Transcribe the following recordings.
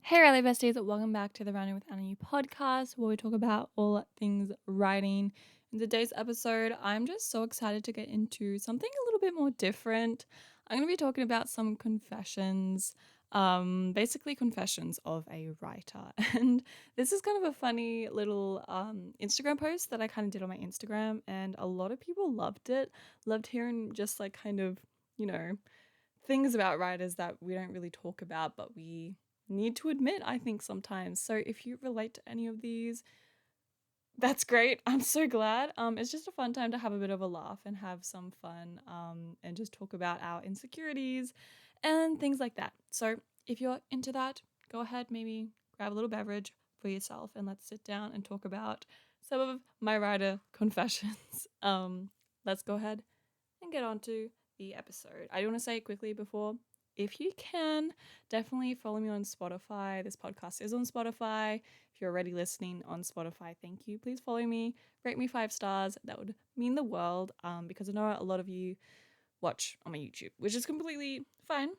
Hey, Riley Besties, welcome back to the Writing with Annie podcast, where we talk about all things writing. In today's episode, I'm just so excited to get into something a little bit more different. I'm going to be talking about some confessions, basically confessions of a writer. And this is kind of a funny little Instagram post that I kind of did on my Instagram, and a lot of people loved it, loved hearing just like kind of, you know, things about writers that we don't really talk about, but we need to admit, I think, sometimes. So if you relate to any of these, that's great. I'm so glad. It's just a fun time to have a bit of a laugh and have some fun, and just talk about our insecurities and things like that. So if you're into that, go ahead, maybe grab a little beverage for yourself and let's sit down and talk about some of my writer confessions. Let's go ahead and get on to the episode. I do want to say quickly before, if you can, definitely follow me on Spotify. This podcast is on Spotify. If you're already listening on Spotify, thank you. Please follow me, rate me 5 stars. That would mean the world, because I know a lot of you watch on my YouTube, which is completely fine,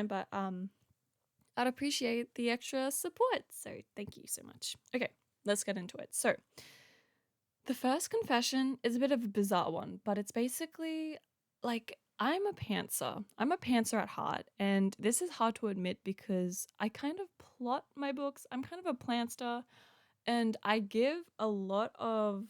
but I'd appreciate the extra support. So thank you so much. Okay, let's get into it. So the first confession is a bit of a bizarre one, but it's basically like I'm a pantser. I'm a pantser at heart, and this is hard to admit because I kind of plot my books. I'm kind of a plantster, and I give a lot of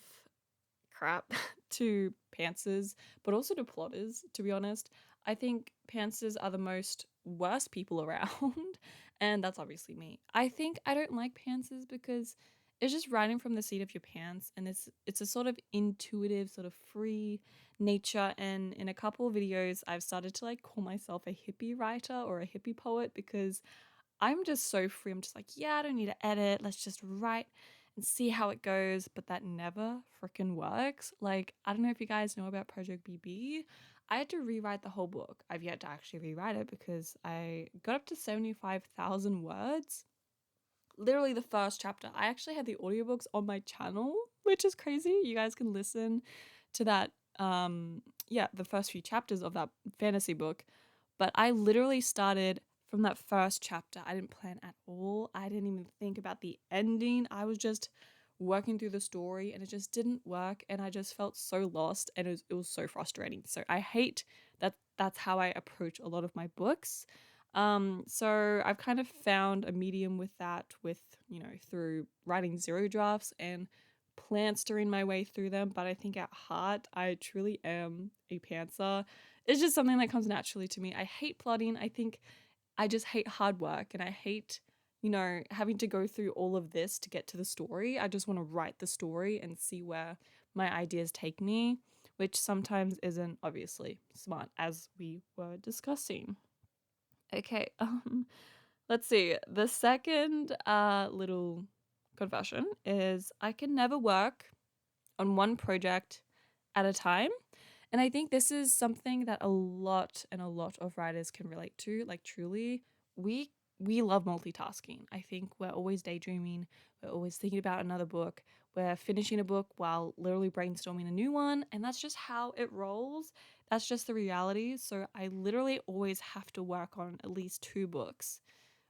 crap to pantsers, but also to plotters, to be honest. I think pantsers are the most worst people around, and that's obviously me. I think I don't like pantsers because it's just writing from the seat of your pants, and it's a sort of intuitive, sort of free nature. And in a couple of videos, I've started to like call myself a hippie writer or a hippie poet because I'm just so free. I'm just like, yeah, I don't need to edit. Let's just write and see how it goes. But that never freaking works. Like, I don't know if you guys know about Project BB. I had to rewrite the whole book. I've yet to actually rewrite it because I got up to 75,000 words. Literally the first chapter. I actually had the audiobooks on my channel, which is crazy. You guys can listen to that. The first few chapters of that fantasy book. But I literally started from that first chapter. I didn't plan at all. I didn't even think about the ending. I was just working through the story and it just didn't work and I just felt so lost and it was so frustrating. So I hate that that's how I approach a lot of my books. So I've kind of found a medium with that through writing zero drafts and plantstering my way through them, but I think at heart I truly am a pantser. It's just something that comes naturally to me. I hate plotting. I think I just hate hard work and I hate, having to go through all of this to get to the story. I just want to write the story and see where my ideas take me, which sometimes isn't obviously smart, as we were discussing. Okay, let's see. The second little confession is I can never work on one project at a time. And I think this is something that a lot of writers can relate to. Like truly, we we love multitasking. I think we're always daydreaming, we're always thinking about another book, we're finishing a book while literally brainstorming a new one, and that's just how it rolls. That's just the reality. So I literally always have to work on at least 2 books,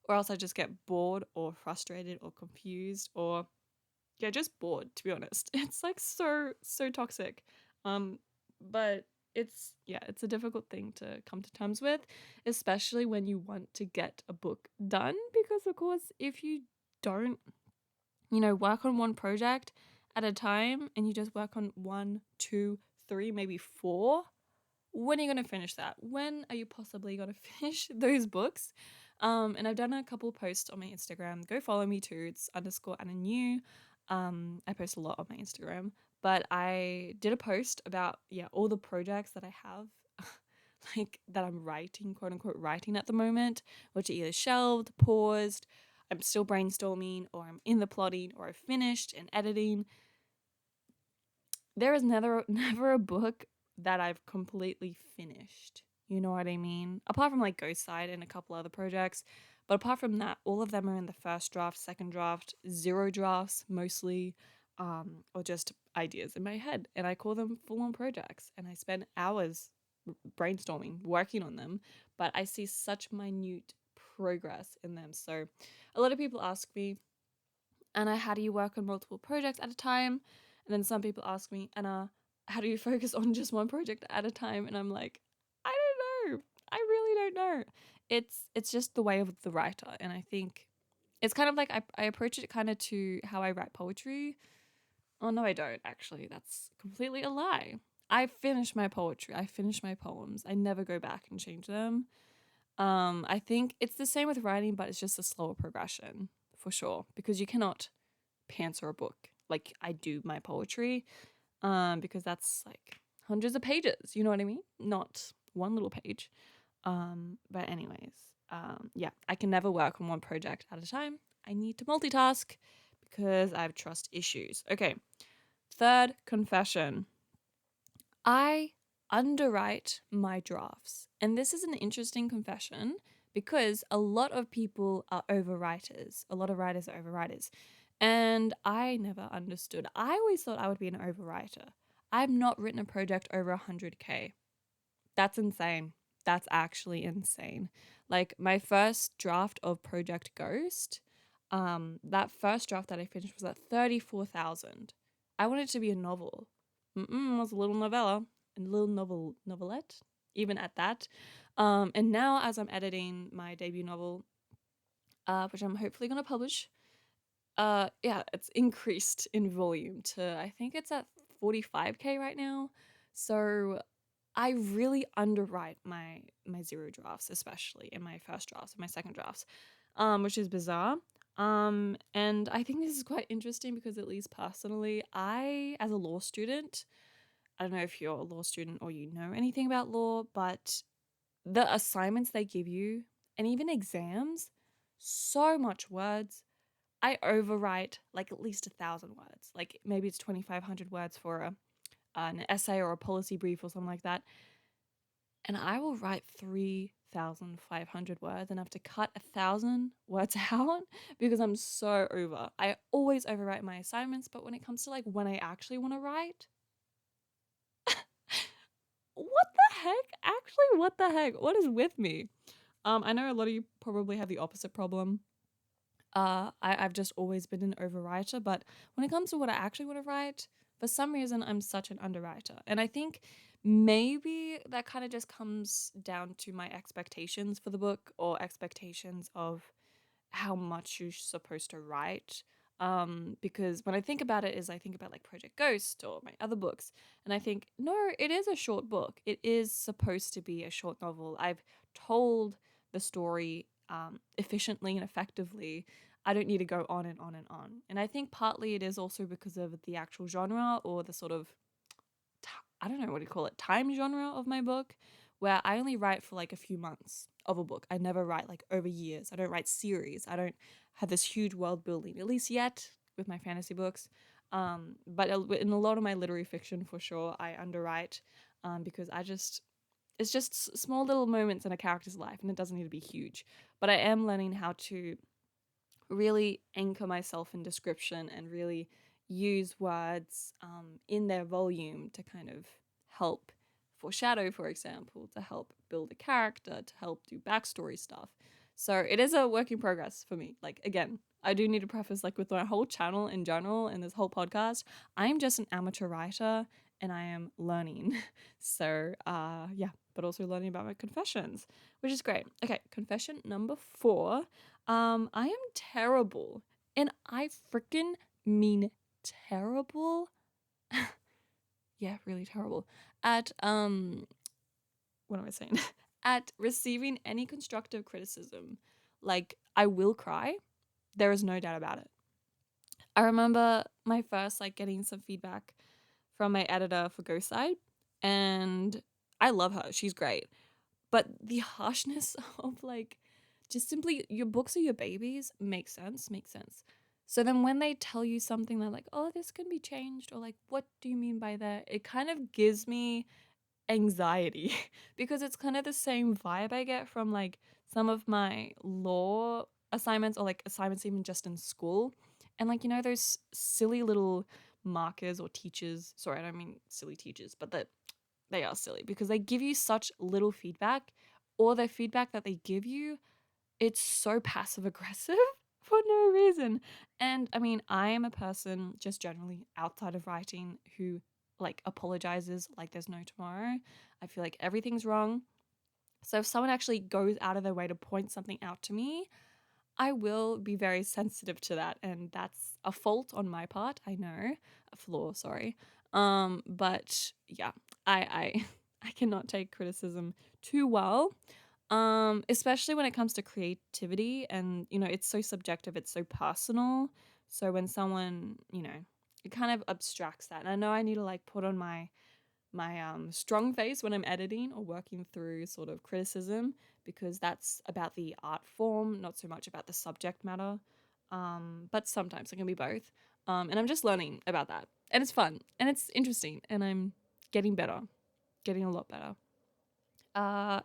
or else I just get bored or frustrated or confused or yeah, just bored, to be honest. It's like so toxic. But it's a difficult thing to come to terms with, especially when you want to get a book done because of course if you don't, work on one project at a time and you just work on 1, 2, 3, maybe 4, when are you going to finish that? When are you possibly going to finish those books? And I've done a couple posts on my Instagram. Go follow me too. It's _Anna I post a lot on my Instagram, but I did a post about all the projects that I have, like that I'm writing, quote unquote, writing at the moment, which are either shelved, paused, I'm still brainstorming, or I'm in the plotting, or I've finished and editing. There is never a book that I've completely finished. You know what I mean? Apart from like Ghost Side and a couple other projects. But apart from that, all of them are in the first draft, second draft, zero drafts mostly, or just ideas in my head. And I call them full on projects. And I spend hours brainstorming, working on them. But I see such minute progress in them. So a lot of people ask me, Anna, how do you work on multiple projects at a time? And then some people ask me, Anna, how do you focus on just one project at a time? And I'm like, I don't know. I really don't know. It's just the way of the writer. And I think it's kind of like I approach it kind of to how I write poetry. Oh, no, I don't, actually. That's completely a lie. I finish my poetry. I finish my poems. I never go back and change them. I think it's the same with writing, but it's just a slower progression for sure, because you cannot pancer a book like I do my poetry, because that's like hundreds of pages. You know what I mean? Not one little page. But anyways, yeah, I can never work on one project at a time. I need to multitask because I have trust issues. Okay, third confession. I underwrite my drafts. And this is an interesting confession because a lot of people are overwriters. A lot of writers are overwriters. And I never understood. I always thought I would be an overwriter. I've not written a project over 100K. That's insane. That's actually insane. Like my first draft of Project Ghost, that first draft that I finished was at 34,000. I wanted it to be a novel. It was a little novella, a little novelette, even at that. And now as I'm editing my debut novel, which I'm hopefully going to publish, yeah, it's increased in volume to, I think it's at 45K right now. So I really underwrite my zero drafts, especially in my first drafts and my second drafts, which is bizarre. And I think this is quite interesting because, at least personally, I, as a law student, I don't know if you're a law student or you know anything about law, but the assignments they give you and even exams, so much words. I overwrite like at least 1,000 words. Like maybe it's 2,500 words for an essay or a policy brief or something like that. And I will write 3,500 words and have to cut 1,000 words out because I'm so over. I always overwrite my assignments, but when it comes to like when I actually want to write, what the heck? Actually, what the heck? What is with me? I know a lot of you probably have the opposite problem. I've just always been an overwriter, but when it comes to what I actually want to write, for some reason I'm such an underwriter. And I think maybe that kind of just comes down to my expectations for the book, or expectations of how much you're supposed to write. Because when I think about it, is I think about like Project Ghost or my other books, and I think, no, it is a short book. It is supposed to be a short novel. I've told the story efficiently and effectively. I don't need to go on and on and on. And I think partly it is also because of the actual genre, or the sort of, I don't know what you call it, time genre of my book, where I only write for like a few months of a book. I never write like over years. I don't write series. I don't have this huge world building, at least yet, with my fantasy books. But in a lot of my literary fiction, for sure, I underwrite, because it's just small little moments in a character's life, and it doesn't need to be huge. But I am learning how to really anchor myself in description and really use words in their volume to kind of help foreshadow, for example, to help build a character, to help do backstory stuff. So it is a work in progress for me. Like, again, I do need to preface, like, with my whole channel in general and this whole podcast, I'm just an amateur writer and I am learning. So, yeah, but also learning about my confessions, which is great. Okay, confession number 4. I am terrible, and I freaking mean terrible. Yeah, really terrible at what am I saying? At receiving any constructive criticism. Like, I will cry. There is no doubt about it. I remember my first like getting some feedback from my editor for Ghost Side, and I love her. She's great. But the harshness of like just simply, your books are your babies, makes sense. So then when they tell you something, they're like, oh, this can be changed, or like, what do you mean by that? It kind of gives me anxiety because it's kind of the same vibe I get from like some of my law assignments, or like assignments even just in school. And like, those silly little markers or teachers, sorry, I don't mean silly teachers, but that they are silly because they give you such little feedback, or the feedback that they give you it's so passive aggressive for no reason. And I mean, I am a person just generally outside of writing who like apologizes like there's no tomorrow. I feel like everything's wrong. So if someone actually goes out of their way to point something out to me, I will be very sensitive to that, and that's a fault on my part. I know, a flaw. Sorry, but yeah, I I cannot take criticism too well, especially when it comes to creativity, and it's so subjective, it's so personal. So when someone it kind of abstracts that, and I know I need to like put on my strong face when I'm editing or working through sort of criticism, because that's about the art form, not so much about the subject matter. But sometimes it can be both. And I'm just learning about that. And it's fun and it's interesting and I'm getting better, getting a lot better.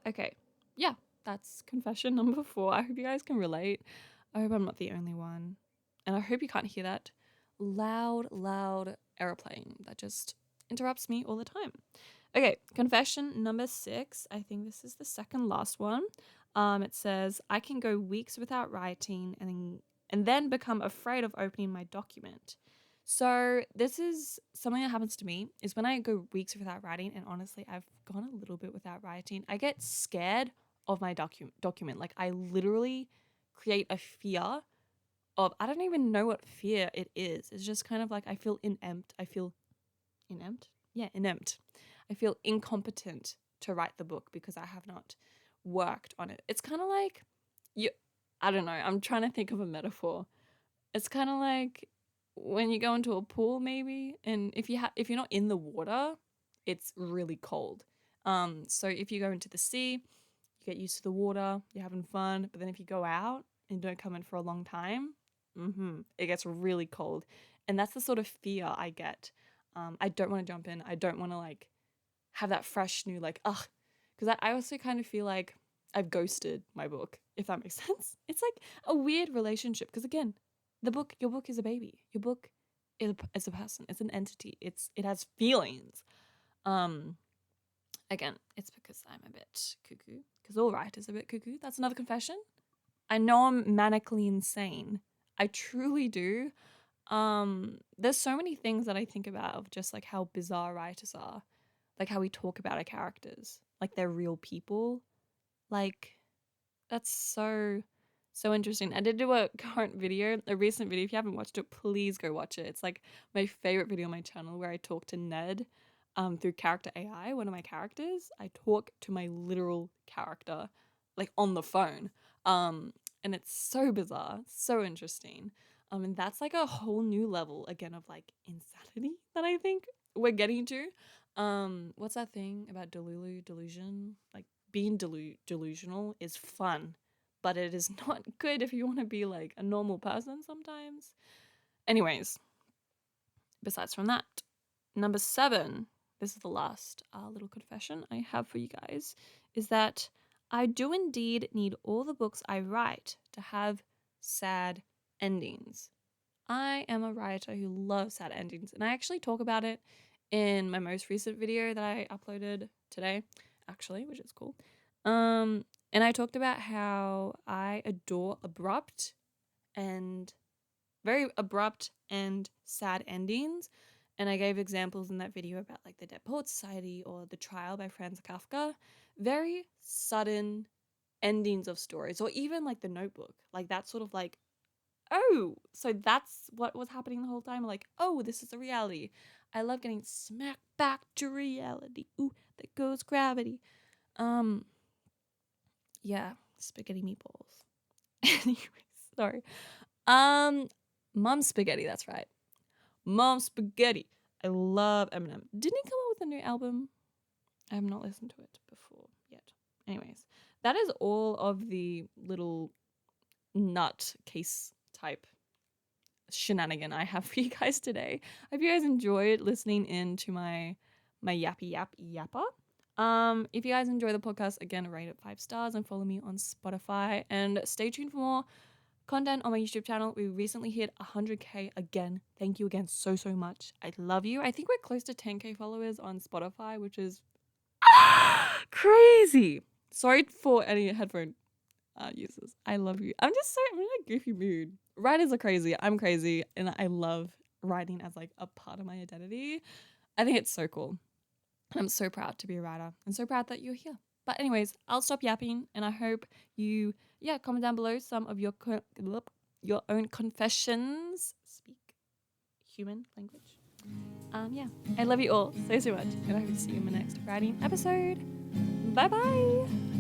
Okay. Yeah, that's confession number 4. I hope you guys can relate. I hope I'm not the only one. And I hope you can't hear that loud airplane that just interrupts me all the time. Okay, confession number 6. I think this is the second last one. It says, I can go weeks without writing and then become afraid of opening my document. So this is something that happens to me is when I go weeks without writing, and honestly, I've gone a little bit without writing. I get scared of my document. Like I literally create a fear of, I don't even know what fear it is. It's just kind of like I feel inept. I feel inept? Yeah, inept. I feel incompetent to write the book because I have not worked on it. It's kind of like you I don't know. I'm trying to think of a metaphor. It's kind of like when you go into a pool maybe, and if you're not in the water, it's really cold. So if you go into the sea, you get used to the water, you're having fun, but then if you go out and don't come in for a long time, it gets really cold. And that's the sort of fear I get. I don't want to jump in. I don't want to like have that fresh new like ugh, because I also kind of feel like I've ghosted my book, if that makes sense. It's like a weird relationship because again, your book is a baby. Your book is a person. It's an entity. It has feelings. Um, Again, it's because I'm a bit cuckoo. Because all writers are a bit cuckoo. That's another confession. I know I'm manically insane. I truly do. There's so many things that I think about of just like how bizarre writers are, like how we talk about our characters like they're real people. Like that's so interesting. I did do a current video, a recent video. If you haven't watched it, please go watch it. It's like my favorite video on my channel where I talk to Ned through character AI, one of my characters. I talk to my literal character like on the phone. And it's so bizarre, so interesting. And that's like a whole new level again of like insanity that I think we're getting to. What's that thing about delusion? Like being delusional is fun, but it is not good if you want to be like a normal person sometimes. Anyways, besides from that, number 7, this is the last little confession I have for you guys, is that I do indeed need all the books I write to have sad endings. I am a writer who loves sad endings, and I actually talk about it in my most recent video that I uploaded today, actually, which is cool. And I talked about how I adore and very abrupt and sad endings. And I gave examples in that video about like the Dead Poets Society or The Trial by Franz Kafka. Very sudden endings of stories, or even like The Notebook. Like that sort of like, oh, so that's what was happening the whole time. Like, oh, this is a reality. I love getting smacked back to reality. Ooh, there goes gravity. Um, yeah, spaghetti meatballs. Anyways, sorry. Um, Mom Spaghetti, that's right. Mom Spaghetti. I love Eminem. Didn't he come up with a new album? I have not listened to it before yet. Anyways, that is all of the little nut case type shenanigan I have for you guys today. I hope you guys enjoyed listening in to my yappy yapper. If you guys enjoy the podcast, again, rate it 5 stars and follow me on Spotify, and stay tuned for more content on my YouTube channel. We recently hit 100k again. Thank you again so much. I love you. I think we're close to 10k followers on Spotify, which is crazy. Sorry for any headphone users. I love you. I'm in a goofy mood. Writers are crazy. I'm crazy. And I love writing as like a part of my identity. I think it's so cool. And I'm so proud to be a writer and so proud that you're here. But anyways, I'll stop yapping and I hope you, comment down below some of your own confessions. Speak human language. I love you all so much and I hope to see you in my next writing episode. Bye bye.